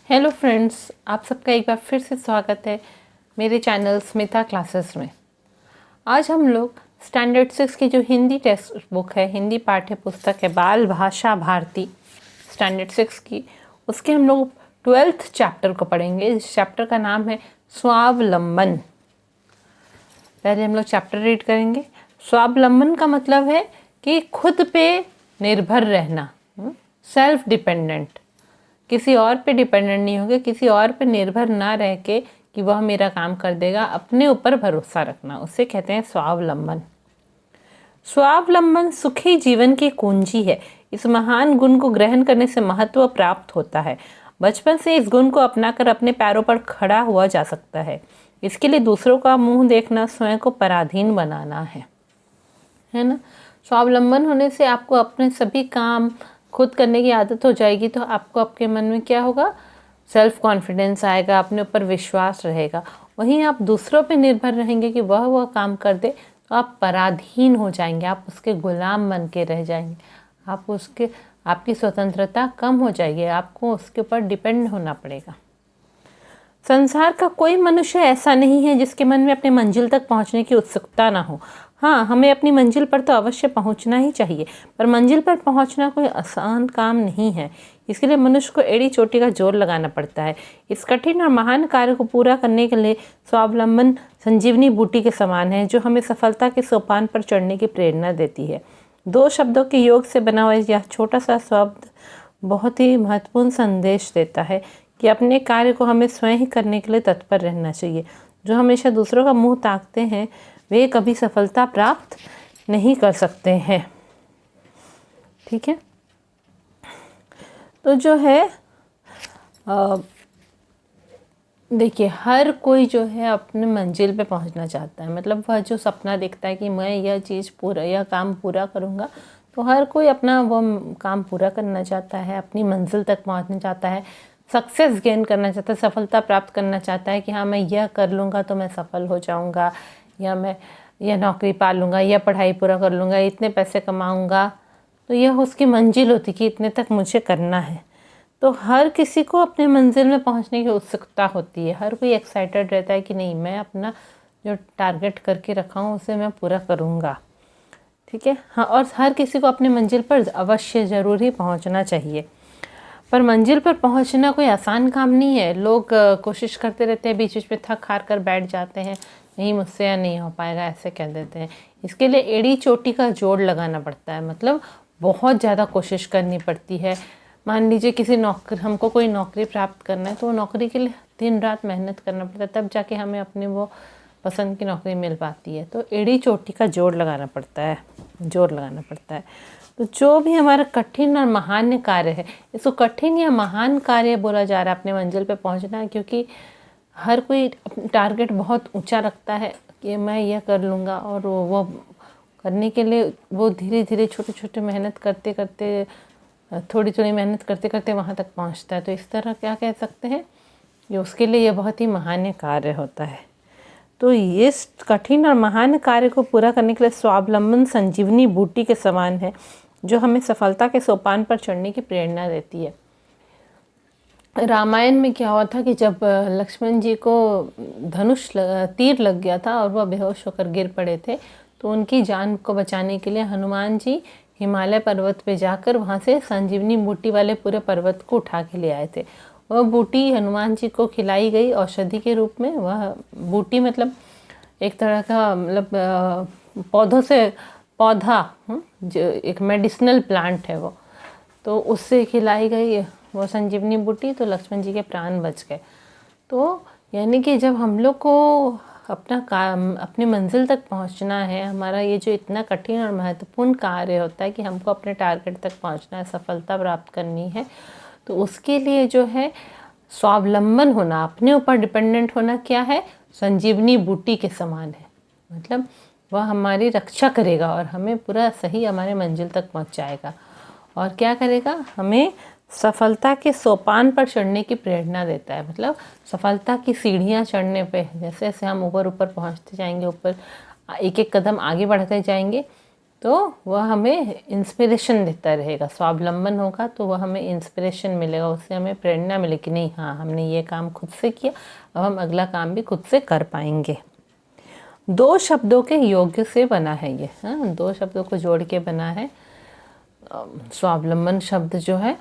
Hello friends, आप सबका एक बार फिर से स्वागत है मेरे चैनल स्मिता क्लासेस में। आज हम लोग स्टैंडर्ड 6 की जो हिंदी टेक्स्ट बुक है, हिंदी पाठ्य पुस्तक है बाल भाषा भारती स्टैंडर्ड 6 की, उसके हम लोग 12th चैप्टर को पढ़ेंगे। इस चैप्टर का नाम है स्वावलंबन। पहले हम लोग चैप्टर रीड करेंगे। स्वावलंबन का मतलब है कि खुद पे निर्भर रहना, सेल्फ डिपेंडेंट, किसी और पे डिपेंडेंट नहीं होगे, किसी और पे निर्भर ना रह के कि वह मेरा काम कर देगा, अपने ऊपर भरोसा रखना, उसे कहते हैं स्वावलंबन। स्वावलंबन सुखी जीवन की कुंजी है। इस महान गुण को ग्रहण करने से महत्व प्राप्त होता है। बचपन से इस गुण को अपनाकर अपने पैरों पर खड़ा हुआ जा सकता है। इसके लिए दूसरों का मुंह देखना स्वयं को पराधीन बनाना है ना। स्वावलंबन होने से आपको अपने सभी काम खुद करने की आदत हो जाएगी, तो आपको आपके मन में क्या होगा, सेल्फ कॉन्फिडेंस आएगा, अपने ऊपर विश्वास रहेगा। वहीं आप दूसरों पे निर्भर रहेंगे कि वह काम कर दे, तो आप पराधीन हो जाएंगे, आप उसके गुलाम बन के रह जाएंगे, आपकी स्वतंत्रता कम हो जाएगी, आपको उसके ऊपर डिपेंड होना पड़ेगा। संसार का कोई मनुष्य ऐसा नहीं है जिसके मन में अपनी मंजिल तक पहुंचने की उत्सुकता ना हो। हाँ, हमें अपनी मंजिल पर तो अवश्य पहुंचना ही चाहिए, पर मंजिल पर पहुंचना कोई आसान काम नहीं है। इसके लिए मनुष्य को एड़ी चोटी का जोर लगाना पड़ता है। इस कठिन और महान कार्य को पूरा करने के लिए स्वावलंबन संजीवनी बूटी के समान है, जो हमें सफलता के सोपान पर चढ़ने की प्रेरणा देती है। 2 शब्दों के योग से बना हुआ यह छोटा सा शब्द बहुत ही महत्वपूर्ण संदेश देता है कि अपने कार्य को हमें स्वयं ही करने के लिए तत्पर रहना चाहिए। जो हमेशा दूसरों का मुंह ताकते हैं वे कभी सफलता प्राप्त नहीं कर सकते हैं। ठीक है, तो जो है देखिए, हर कोई जो है अपने मंजिल पे पहुंचना चाहता है। मतलब वह जो सपना देखता है कि मैं यह काम पूरा करूंगा, तो हर कोई अपना वो काम पूरा करना चाहता है, अपनी मंजिल तक पहुंचना चाहता है, सक्सेस गेन करना चाहता है, सफलता प्राप्त करना चाहता है कि हाँ, मैं यह कर लूँगा तो मैं सफल हो जाऊँगा, या मैं यह नौकरी पा लूँगा, यह पढ़ाई पूरा कर लूँगा, इतने पैसे कमाऊँगा। तो यह उसकी मंजिल होती कि इतने तक मुझे करना है। तो हर किसी को अपने मंजिल में पहुंचने की उत्सुकता होती है। हर कोई एक्साइटेड रहता है कि नहीं, मैं अपना जो टारगेट करके रखा हूँ उसे मैं पूरा करूँगा। ठीक है, हाँ, और हर किसी को अपने मंजिल पर अवश्य ज़रूर ही पहुँचना चाहिए। पर मंजिल पर पहुंचना कोई आसान काम नहीं है। लोग कोशिश करते रहते हैं, बीच बीच में थक हार कर बैठ जाते हैं, नहीं मुझसे या नहीं हो पाएगा, ऐसे कह देते हैं। इसके लिए एड़ी चोटी का जोड़ लगाना पड़ता है, मतलब बहुत ज़्यादा कोशिश करनी पड़ती है। मान लीजिए हमको कोई नौकरी प्राप्त करना है, तो नौकरी के लिए दिन रात मेहनत करना पड़ता है, तब जाके हमें अपने वो पसंद की नौकरी मिल पाती है। तो एड़ी चोटी का जोड़ लगाना पड़ता है। तो जो भी हमारा कठिन और महान कार्य है, इसको कठिन या महान कार्य बोला जा रहा है अपने मंजिल पे पहुंचना, क्योंकि हर कोई टारगेट बहुत ऊंचा रखता है कि मैं यह कर लूँगा, और वो करने के लिए वो धीरे धीरे छोटे छोटे मेहनत करते करते, थोड़ी थोड़ी मेहनत करते करते वहाँ तक पहुँचता है। तो इस तरह क्या कह सकते हैं कि उसके लिए यह बहुत ही महान कार्य होता है। तो ये कठिन और महान कार्य को पूरा करने के लिए स्वावलंबन संजीवनी बूटी के समान है, जो हमें सफलता के सोपान पर चढ़ने की प्रेरणा देती है। रामायण में क्या हुआ था कि जब लक्ष्मण जी को तीर लग गया था और वह बेहोश होकर गिर पड़े थे, तो उनकी जान को बचाने के लिए हनुमान जी हिमालय पर्वत पे जाकर वहाँ से संजीवनी बूटी वाले पूरे पर्वत को उठा के ले आए थे। वह बूटी हनुमान जी को खिलाई गई औषधि के रूप में। वह बूटी मतलब एक तरह का, मतलब पौधों से पौधा, जो एक मेडिसिनल प्लांट है वो, तो उससे खिलाई गई वो संजीवनी बूटी, तो लक्ष्मण जी के प्राण बच गए। तो यानी कि जब हम लोग को अपना काम, अपनी मंजिल तक पहुंचना है, हमारा ये जो इतना कठिन और महत्वपूर्ण कार्य होता है कि हमको अपने टारगेट तक पहुंचना है, सफलता प्राप्त करनी है, तो उसके लिए जो है स्वावलंबन होना, अपने ऊपर डिपेंडेंट होना क्या है, संजीवनी बूटी के समान है। मतलब वह हमारी रक्षा करेगा और हमें पूरा सही हमारे मंजिल तक पहुंचाएगा। और क्या करेगा, हमें सफलता के सोपान पर चढ़ने की प्रेरणा देता है। मतलब सफलता की सीढ़ियाँ चढ़ने पे जैसे जैसे हम ऊपर ऊपर पहुंचते जाएंगे, ऊपर एक एक कदम आगे बढ़ते जाएंगे, तो वह हमें इंस्पिरेशन देता रहेगा। स्वावलंबन होगा तो वह हमें इंस्पिरेशन मिलेगा, उससे हमें प्रेरणा मिलेगी कि नहीं, हाँ हमने ये काम खुद से किया, अब हम अगला काम भी खुद से कर पाएंगे। 2 शब्दों के योग्य से बना है ये, हाँ 2 शब्दों को जोड़ के बना है। स्वावलंबन शब्द जो है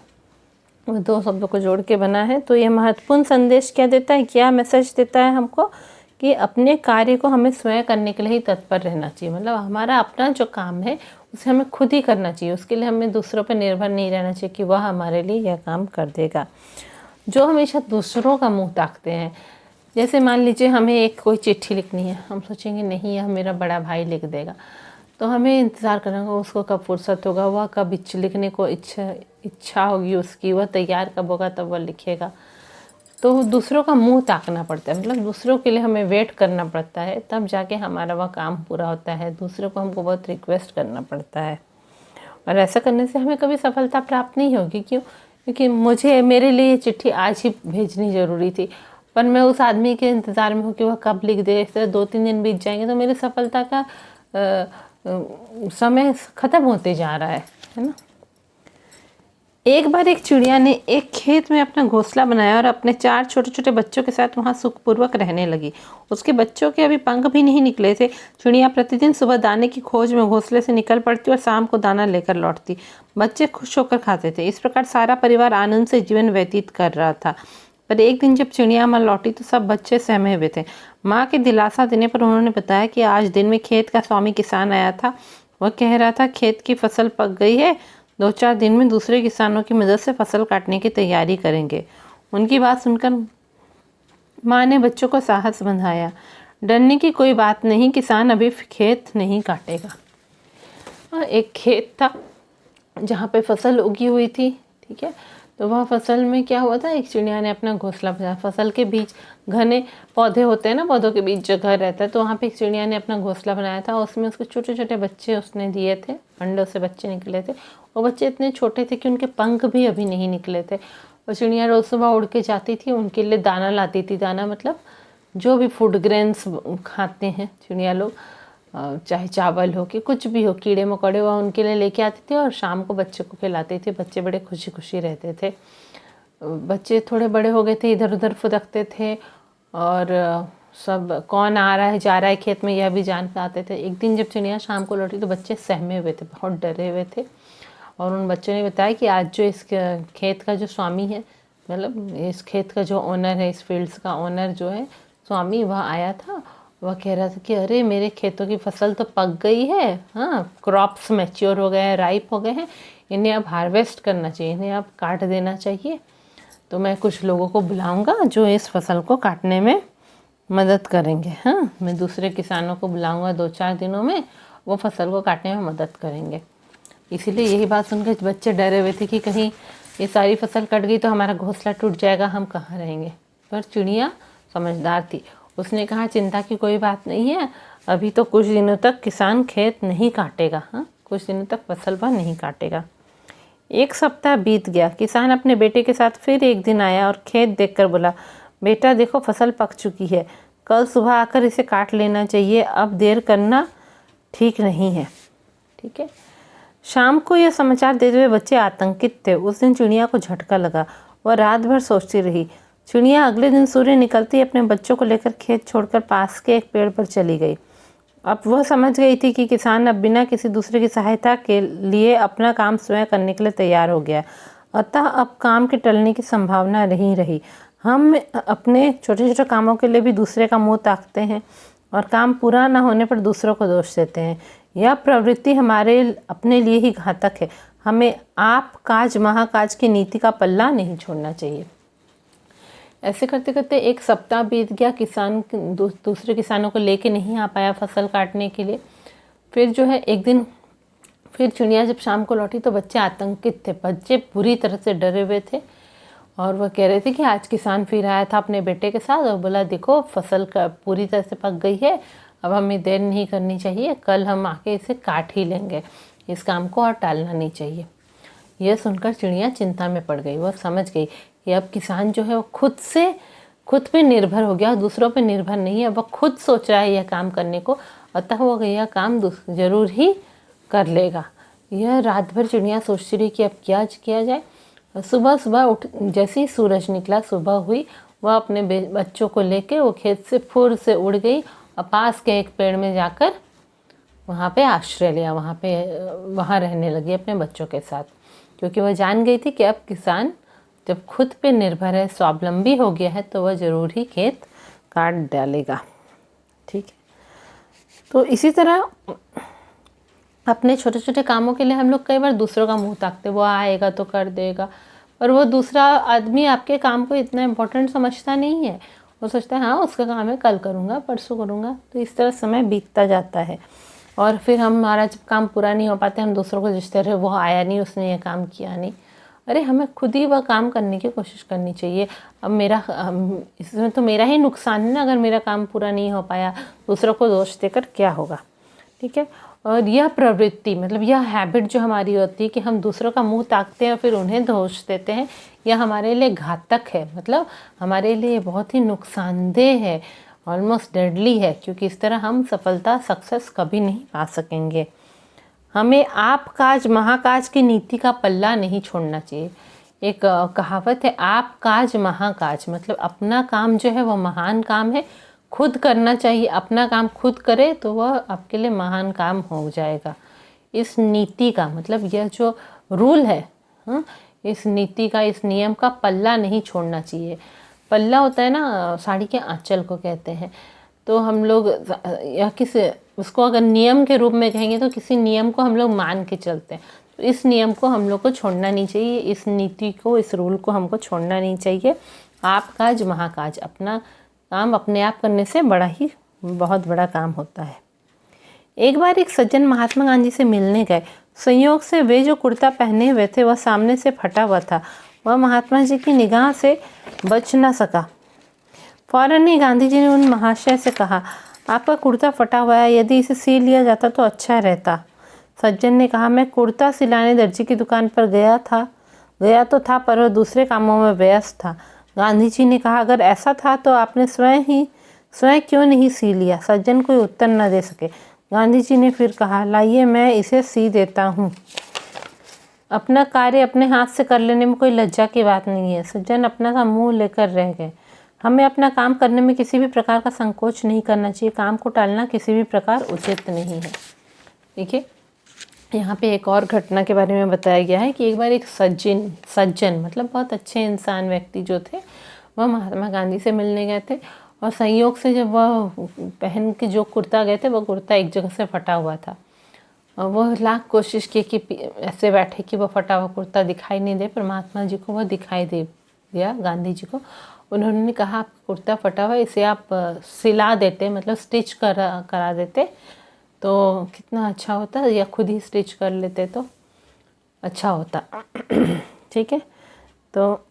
वो 2 शब्दों को जोड़ के बना है। तो ये महत्वपूर्ण संदेश क्या देता है, क्या मैसेज देता है हमको कि अपने कार्य को हमें स्वयं करने के लिए ही तत्पर रहना चाहिए। मतलब हमारा अपना जो काम है उसे हमें खुद ही करना चाहिए, उसके लिए हमें दूसरों पर निर्भर नहीं रहना चाहिए कि वह हमारे लिए यह काम कर देगा। जो हमेशा दूसरों का मुंह ताकते हैं, जैसे मान लीजिए हमें एक कोई चिट्ठी लिखनी है, हम सोचेंगे नहीं यह मेरा बड़ा भाई लिख देगा, तो हमें इंतज़ार करना होगा उसको कब फुर्सत होगा, वह कब लिखने को इच्छा होगी उसकी, वह तैयार कब होगा तब वह लिखेगा। तो दूसरों का मुंह ताकना पड़ता है, मतलब दूसरों के लिए हमें वेट करना पड़ता है, तब जाके हमारा वह काम पूरा होता है। दूसरों को हमको बहुत रिक्वेस्ट करना पड़ता है, और ऐसा करने से हमें कभी सफलता प्राप्त नहीं होगी। क्यों? क्योंकि मेरे लिए ये चिट्ठी आज ही भेजनी ज़रूरी थी, पर मैं उस आदमी के इंतज़ार में हूँ कि वह कब लिख दे। इस तरह 2-3 दिन बीत जाएंगे तो मेरी सफलता का समय ख़त्म होते जा रहा है ना। एक बार एक चिड़िया ने एक खेत में अपना घोंसला बनाया और अपने 4 छोटे छोटे बच्चों के साथ वहां सुखपूर्वक रहने लगी। उसके बच्चों के अभी पंख भी नहीं निकले थे। चिड़िया प्रतिदिन सुबह दाने की खोज में घोंसले से निकल पड़ती और शाम को दाना लेकर लौटती। बच्चे खुश होकर खाते थे। इस प्रकार सारा परिवार आनंद से जीवन व्यतीत कर रहा था। पर एक दिन जब चिड़िया माँ लौटी तो सब बच्चे सहमे हुए थे। माँ के दिलासा देने पर उन्होंने बताया कि आज दिन में खेत का स्वामी किसान आया था। वह कह रहा था खेत की फसल पक गई है, 2-4 दिन में दूसरे किसानों की मदद से फसल काटने की तैयारी करेंगे। उनकी बात सुनकर माँ ने बच्चों को साहस बंधाया। डरने की कोई बात नहीं, किसान अभी खेत नहीं काटेगा। एक खेत था जहाँ पे फसल उगी हुई थी, ठीक है। तो वह फसल में क्या हुआ था, एक चिड़िया ने अपना घोंसला बनाया। फसल के बीच घने पौधे होते हैं ना, पौधों के बीच जगह रहता है, तो वहाँ पे एक चिड़िया ने अपना घोंसला बनाया था। उसमें उसके छोटे छोटे बच्चे उसने दिए थे, अंडों से बच्चे निकले थे। वो बच्चे इतने छोटे थे कि उनके पंख भी अभी नहीं निकले थे। और चिड़िया रोज़ सुबह उड़ के जाती थी, उनके लिए दाना लाती थी। दाना मतलब जो भी फूड ग्रेन्स खाते हैं चिड़िया लोग, चाहे चावल हो कि कुछ भी हो, कीड़े मकोड़े, वह उनके लिए लेके आती थी और शाम को बच्चे को खिलाती थी। बच्चे बड़े खुशी खुशी रहते थे। बच्चे थोड़े बड़े हो गए थे, इधर उधर फुदकते थे और सब कौन आ रहा है जा रहा है खेत में यह भी जान पाते थे। एक दिन जब चिड़िया शाम को लौटी तो बच्चे सहमे हुए थे, बहुत डरे हुए थे। और उन बच्चों ने बताया कि आज जो इस खेत का जो स्वामी है, मतलब इस खेत का जो ओनर है, इस फील्ड्स का ओनर जो है स्वामी, वह आया था। वह कह रहा था कि अरे मेरे खेतों की फसल तो पक गई है, हाँ क्रॉप्स मैच्योर हो गए हैं, राइप हो गए हैं, इन्हें अब हार्वेस्ट करना चाहिए, इन्हें अब काट देना चाहिए। तो मैं कुछ लोगों को बुलाऊंगा जो इस फसल को काटने में मदद करेंगे। हाँ, मैं दूसरे किसानों को बुलाऊंगा 2-4 दिनों में, वो फसल को काटने में मदद करेंगे। इसीलिए यही बात सुनकर बच्चे डरे हुए थे कि कहीं ये सारी फसल कट गई तो हमारा घोंसला टूट जाएगा, हम कहाँ रहेंगे। पर चिड़िया समझदार थी, उसने कहा चिंता की कोई बात नहीं है, अभी तो कुछ दिनों तक किसान खेत नहीं काटेगा। हाँ, कुछ दिनों तक फसल वह नहीं काटेगा। 1 सप्ताह बीत गया। किसान अपने बेटे के साथ फिर एक दिन आया और खेत देखकर बोला, बेटा देखो फसल पक चुकी है, कल सुबह आकर इसे काट लेना चाहिए, अब देर करना ठीक नहीं है। ठीक है। शाम को यह समाचार देते हुए बच्चे आतंकित थे। उस दिन चिड़िया को झटका लगा, वह रात भर सोचती रही। चिड़िया अगले दिन सूर्य निकलते ही अपने बच्चों को लेकर खेत छोड़कर पास के एक पेड़ पर चली गई। अब वह समझ गई थी कि किसान अब बिना किसी दूसरे की सहायता के लिए अपना काम स्वयं करने के लिए तैयार हो गया। अतः अब काम के टलने की संभावना नहीं रही। हम अपने छोटे छोटे कामों के लिए भी दूसरे का मुंह ताकते हैं और काम पूरा न होने पर दूसरों को दोष देते हैं। यह प्रवृत्ति हमारे अपने लिए ही घातक है। हमें आप काज महाकाज की नीति का पल्ला नहीं छोड़ना चाहिए। ऐसे करते करते 1 सप्ताह बीत गया। किसान दूसरे किसानों को लेके नहीं आ पाया फसल काटने के लिए। फिर जो है एक दिन फिर चिड़िया जब शाम को लौटी तो बच्चे आतंकित थे, बच्चे पूरी तरह से डरे हुए थे और वह कह रहे थे कि आज किसान फिर आया था अपने बेटे के साथ और बोला देखो फसल का पूरी तरह से पक गई है, अब हमें देर नहीं करनी चाहिए, कल हम आके इसे काट ही लेंगे, इस काम को और टालना नहीं चाहिए। यह सुनकर चिड़िया चिंता में पड़ गई। वह समझ गई कि अब किसान जो है वो खुद पे निर्भर हो गया, दूसरों पे निर्भर नहीं है। वह खुद सोच रहा है यह काम करने को, अतः वो यह काम जरूर ही कर लेगा। यह रात भर चिड़िया सोचती रही कि अब क्या किया जाए। सुबह सुबह उठ जैसे ही सूरज निकला, सुबह हुई, वह अपने बच्चों को लेके वो खेत से फुर से उड़ गई और पास के एक पेड़ में जाकर वहाँ पे आश्रय लिया। वहाँ रहने लगी अपने बच्चों के साथ, क्योंकि वह जान गई थी कि अब किसान जब खुद पे निर्भर है, स्वावलंबी हो गया है, तो वह ज़रूर ही खेत काट डालेगा। ठीक है, तो इसी तरह अपने छोटे छोटे कामों के लिए हम लोग कई बार दूसरों का मुंह ताकते, वो आएगा तो कर देगा, पर वो दूसरा आदमी आपके काम को इतना इम्पोर्टेंट समझता नहीं है। वो सोचता है हाँ उसका काम है, कल करूँगा, परसों करूँगा। तो इस तरह समय बीतता जाता है और फिर हमारा जब काम पूरा नहीं हो पाता, हम दूसरों को जिस तरह वो आया नहीं, उसने ये काम किया नहीं, अरे हमें खुद ही वह काम करने की कोशिश करनी चाहिए। अब इसमें तो मेरा ही नुकसान है ना, अगर मेरा काम पूरा नहीं हो पाया, दूसरों को दोष देकर क्या होगा। ठीक है, और यह प्रवृत्ति मतलब यह हैबिट जो हमारी होती है कि हम दूसरों का मुंह ताकते हैं और फिर उन्हें दोष देते हैं, यह हमारे लिए घातक है, मतलब हमारे लिए बहुत ही नुकसानदेह है, ऑलमोस्ट डेडली है, क्योंकि इस तरह हम सफलता सक्सेस कभी नहीं पा सकेंगे। हमें आप काज महाकाज की नीति का पल्ला नहीं छोड़ना चाहिए। एक कहावत है, आप काज महाकाज, मतलब अपना काम जो है वह महान काम है, खुद करना चाहिए। अपना काम खुद करे तो वह आपके लिए महान काम हो जाएगा। इस नीति का मतलब यह जो रूल है, इस नीति का, इस नियम का पल्ला नहीं छोड़ना चाहिए। पल्ला होता है ना, साड़ी के आंचल को कहते हैं। तो हम लोग या उसको अगर नियम के रूप में कहेंगे तो किसी नियम को हम लोग मान के चलते हैं, तो इस नियम को हम लोग को छोड़ना नहीं चाहिए, इस नीति को, इस रूल को हमको छोड़ना नहीं चाहिए। आप काज महाकाज, अपना काम अपने आप करने से बहुत बड़ा काम होता है। एक बार एक सज्जन महात्मा गांधी से मिलने गए। संयोग से वे जो कुर्ता पहने हुए थे वह सामने से फटा हुआ था। वह महात्मा जी की निगाह से बच न सका। फौरन ही गांधी जी ने उन महाशय से कहा, आपका कुर्ता फटा हुआ है, यदि इसे सी लिया जाता तो अच्छा रहता। सज्जन ने कहा, मैं कुर्ता सिलाने दर्जी की दुकान पर गया तो था पर वह दूसरे कामों में व्यस्त था। गांधी जी ने कहा, अगर ऐसा था तो आपने स्वयं क्यों नहीं सी लिया। सज्जन कोई उत्तर न दे सके। गांधी जी ने फिर कहा, लाइए मैं इसे सी देता हूँ। अपना कार्य अपने हाथ से कर लेने में कोई लज्जा की बात नहीं है। सज्जन अपना सा मुँह लेकर रह गए। हमें अपना काम करने में किसी भी प्रकार का संकोच नहीं करना चाहिए। काम को टालना किसी भी प्रकार उचित नहीं है। देखिए, यहाँ पे एक और घटना के बारे में बताया गया है कि एक बार एक सज्जन मतलब बहुत अच्छे इंसान व्यक्ति जो थे, वह महात्मा गांधी से मिलने गए थे और संयोग से जब वह पहन के जो कुर्ता गए थे, वह कुर्ता एक जगह से फटा हुआ था। वह लाख कोशिश की कि ऐसे बैठे कि वह फटा हुआ कुर्ता दिखाई नहीं दे, पर महात्मा जी को वह दिखाई दे दिया, गांधी जी को। उन्होंने कहा, आपका कुर्ता फटा हुआ है, इसे आप सिला देते, मतलब स्टिच करा देते तो कितना अच्छा होता, या खुद ही स्टिच कर लेते तो अच्छा होता। ठीक है, तो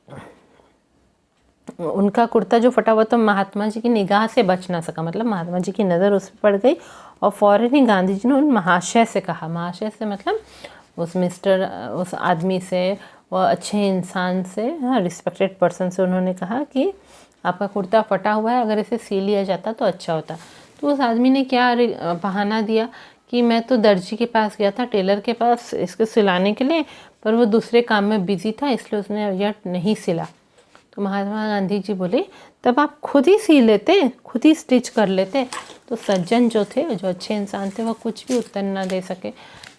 उनका कुर्ता जो फटा हुआ तो महात्मा जी की निगाह से बच ना सका, मतलब महात्मा जी की नज़र उस पर पड़ गई और फौरन ही गांधी जी ने उन महाशय से कहा, महाशय से मतलब उस आदमी से, वह अच्छे इंसान से, रिस्पेक्टेड पर्सन से उन्होंने कहा कि आपका कुर्ता फटा हुआ है, अगर इसे सी लिया जाता तो अच्छा होता। तो उस आदमी ने क्या बहाना दिया कि मैं तो दर्जी के पास गया था, टेलर के पास इसको सिलाने के लिए, पर वो दूसरे काम में बिजी था, इसलिए उसने यह नहीं सिला। तो महात्मा गांधी जी बोले, तब आप खुद ही सी लेते, खुद ही स्टिच कर लेते। तो सज्जन जो थे, जो अच्छे इंसान थे, वह कुछ भी उत्तर न दे सके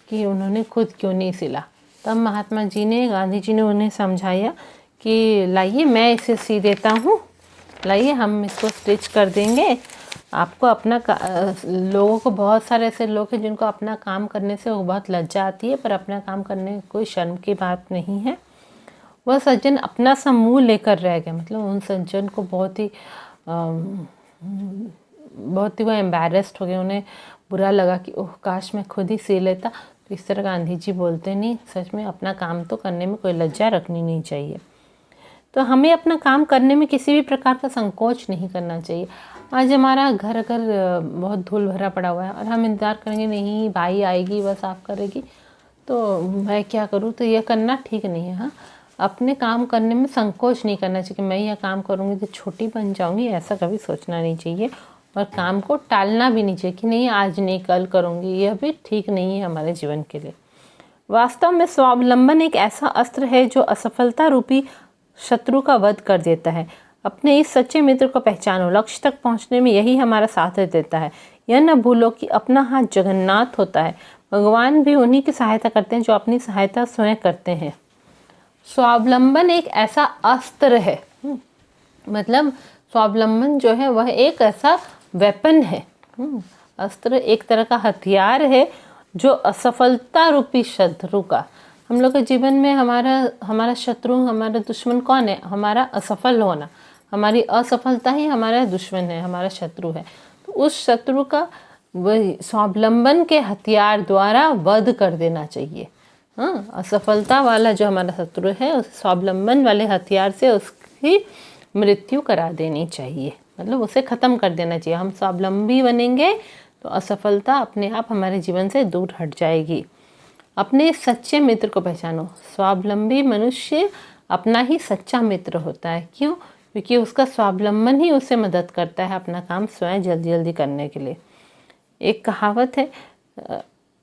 कि उन्होंने खुद क्यों नहीं सिला। तब महात्मा जी ने, गांधी जी ने उन्हें समझाया कि लाइए मैं इसे सी देता हूँ, लाइए हम इसको स्टिच कर देंगे। आपको अपना लोगों को, बहुत सारे ऐसे लोग हैं जिनको अपना काम करने से वो बहुत लज्जा आती है, पर अपना काम करने में कोई शर्म की बात नहीं है। वह सज्जन अपना सा मुँह लेकर रह गया, मतलब उन सज्जन को बहुत ही वो एम्बैरेस्ड हो गए, उन्हें बुरा लगा कि ओह काश मैं खुद ही सी लेता। तो इस तरह गांधी जी बोलते नहीं, सच में अपना काम तो करने में कोई लज्जा रखनी नहीं चाहिए। तो हमें अपना काम करने में किसी भी प्रकार का संकोच नहीं करना चाहिए। आज हमारा घर अगर बहुत धूल भरा पड़ा हुआ है और हम इंतज़ार करेंगे नहीं भाई आएगी वह साफ़ करेगी तो मैं क्या करूँ, तो यह करना ठीक नहीं है। हाँ, अपने काम करने में संकोच नहीं करना चाहिए कि मैं यह काम करूँगी तो छोटी बन जाऊँगी, ऐसा कभी सोचना नहीं चाहिए। और काम को टालना भी नहीं चाहिए कि नहीं आज नहीं कल करूँगी, यह भी ठीक नहीं है हमारे जीवन के लिए। वास्तव में स्वावलंबन एक ऐसा अस्त्र है जो असफलता रूपी शत्रु का वध कर देता है। अपने इस सच्चे मित्र को पहचानो, लक्ष्य तक पहुंचने में यही हमारा साथ देता है। यह न भूलो कि अपना हाथ जगन्नाथ होता है, भगवान भी उन्हीं की सहायता करते हैं जो अपनी सहायता स्वयं करते हैं। स्वावलंबन एक ऐसा अस्त्र है, मतलब स्वावलंबन जो है वह एक ऐसा वेपन है। अस्त्र एक तरह का हथियार है जो असफलता रूपी शत्रु का, हम लोग के जीवन में हमारा शत्रु, हमारा दुश्मन कौन है? हमारा असफल होना, हमारी असफलता ही हमारा दुश्मन है, हमारा शत्रु है। तो उस शत्रु का वही स्वावलंबन के हथियार द्वारा वध कर देना चाहिए। हाँ, असफलता वाला जो हमारा शत्रु है उस स्वावलंबन वाले हथियार से उसकी मृत्यु करा देनी चाहिए, मतलब उसे ख़त्म कर देना चाहिए। हम स्वावलंबी बनेंगे तो असफलता अपने आप हमारे जीवन से दूर हट जाएगी। अपने सच्चे मित्र को पहचानो। स्वावलंबी मनुष्य अपना ही सच्चा मित्र होता है। क्यों? क्योंकि उसका स्वावलंबन ही उसे मदद करता है अपना काम स्वयं जल्दी जल्दी करने के लिए। एक कहावत है,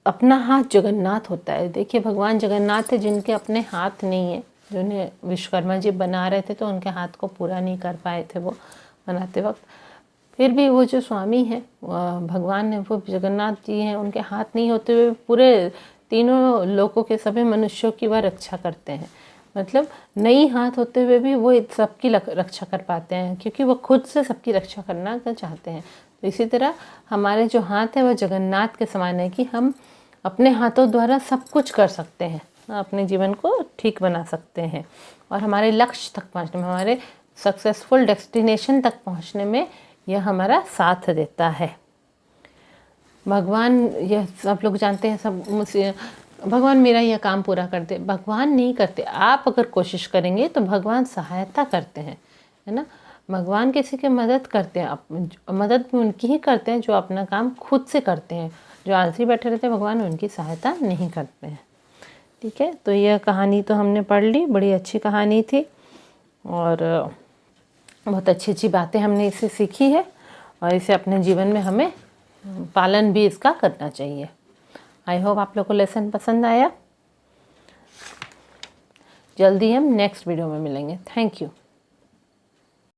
अपना हाथ जगन्नाथ होता है। देखिए, भगवान जगन्नाथ है जिनके अपने हाथ नहीं है, जिन्हें विश्वकर्मा जी बना रहे थे तो उनके हाथ को पूरा नहीं कर पाए थे वो बनाते वक्त। फिर भी वो जो स्वामी हैं भगवान है, वो जगन्नाथ जी हैं, उनके हाथ नहीं होते हुए पूरे तीनों लोगों के सभी मनुष्यों की वह रक्षा करते हैं। मतलब नहीं हाथ होते हुए भी वो सबकी रक्षा कर पाते हैं, क्योंकि वो खुद से सबकी रक्षा करना चाहते हैं। तो इसी तरह हमारे जो हाथ है वह जगन्नाथ के समान है कि हम अपने हाथों द्वारा सब कुछ कर सकते हैं, अपने जीवन को ठीक बना सकते हैं और हमारे लक्ष्य तक पहुँचने में, हमारे सक्सेसफुल डेस्टिनेशन तक पहुँचने में यह हमारा साथ देता है। भगवान, यह सब लोग जानते हैं, सब मुझसे भगवान मेरा यह काम पूरा कर दे, भगवान नहीं करते। आप अगर कोशिश करेंगे तो भगवान सहायता करते हैं, है ना। भगवान किसी की मदद करते हैं, मदद भी उनकी ही करते हैं जो अपना काम खुद से करते हैं। जो आलसी बैठे रहते हैं भगवान उनकी सहायता नहीं करते हैं। ठीक है, तो यह कहानी तो हमने पढ़ ली, बड़ी अच्छी कहानी थी और बहुत अच्छी अच्छी बातें हमने इससे सीखी है और इसे अपने जीवन में हमें पालन भी इसका करना चाहिए। आई होप आप लोग को लेसन पसंद आया। जल्दी हम नेक्स्ट वीडियो में मिलेंगे। Thank you.